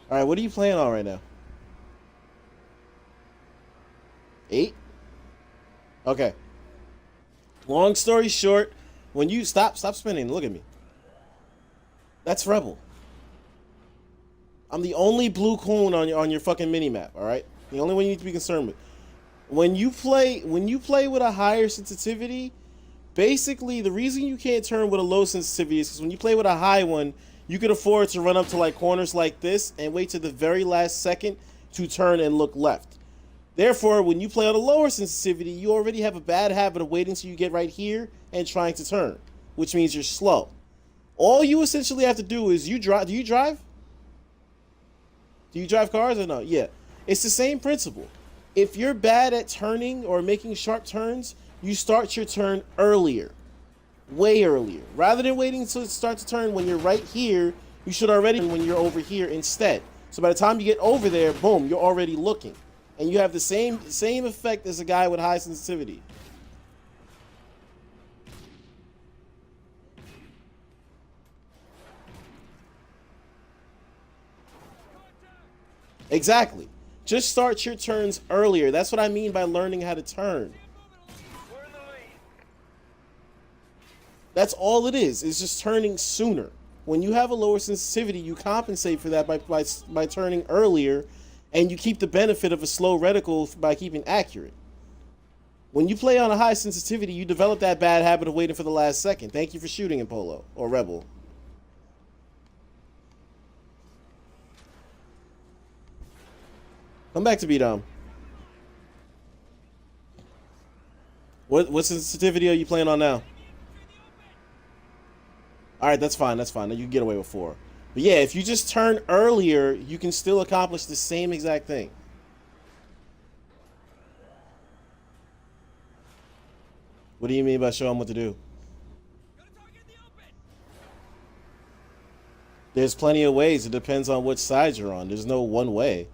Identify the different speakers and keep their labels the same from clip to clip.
Speaker 1: All right, what are you playing on right now? 8? Okay. Long story short, when you stop spinning, look at me. That's Rebel. I'm the only blue coin on your fucking mini map. All right, the only one you need to be concerned with. When you play with a higher sensitivity, basically the reason you can't turn with a low sensitivity is because when you play with a high one, you can afford to run up to like corners like this and wait to the very last second to turn and look left. Therefore, when you play on a lower sensitivity, you already have a bad habit of waiting till you get right here and trying to turn, which means you're slow. All you essentially have to do is you drive. Do you drive? Do you drive cars or no? Yeah. It's the same principle. If you're bad at turning or making sharp turns, you start your turn earlier. Way earlier. Rather than waiting to start to turn when you're right here, you should already when you're over here instead. So by the time you get over there, boom, you're already looking. And you have the same effect as a guy with high sensitivity. Exactly. Just start your turns earlier. That's what I mean by learning how to turn. That's all it is. It's just turning sooner. When you have a lower sensitivity, you compensate for that by turning earlier, and you keep the benefit of a slow reticle by keeping accurate. When you play on a high sensitivity, you develop that bad habit of waiting for the last second. Thank you for shooting in Polo or Rebel. Come back to B-Dom. What sensitivity are you playing on now? All right, that's fine. That's fine. You can get away with 4. But yeah, if you just turn earlier, you can still accomplish the same exact thing. What do you mean by show them what to do? There's plenty of ways. It depends on which side you're on. There's no one way.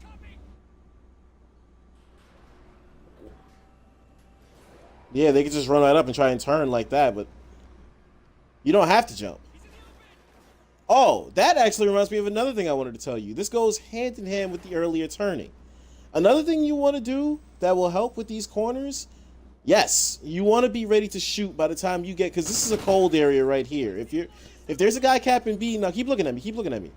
Speaker 1: Yeah, they could just run right up and try and turn like that, but you don't have to jump. Oh, that actually reminds me of another thing I wanted to tell you. This goes hand in hand with the earlier turning. Another thing you want to do that will help with these corners, yes, you want to be ready to shoot by the time you get, because this is a cold area right here. If there's a guy capping B, now keep looking at me, keep looking at me.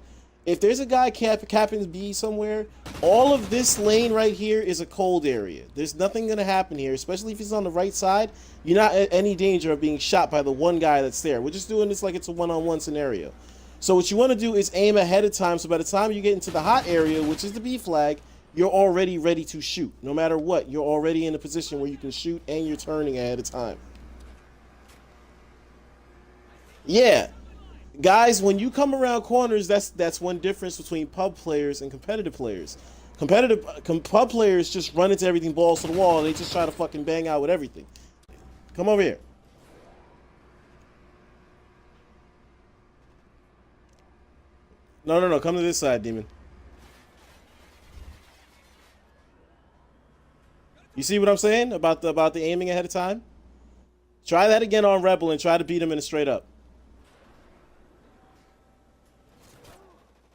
Speaker 1: If there's a guy capping B somewhere, all of this lane right here is a cold area. There's nothing going to happen here, especially if he's on the right side. You're not at any danger of being shot by the one guy that's there. We're just doing this like it's a one-on-one scenario. So what you want to do is aim ahead of time, so by the time you get into the hot area, which is the B flag, you're already ready to shoot. No matter what, you're already in a position where you can shoot and you're turning ahead of time. Yeah. Guys, when you come around corners, that's one difference between pub players and competitive players. Pub players just run into everything balls to the wall, and they just try to fucking bang out with everything. Come over here. No, no, no. Come to this side, Demon. You see what I'm saying about the aiming ahead of time? Try that again on Rebel and try to beat him in a straight up.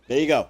Speaker 1: There you go.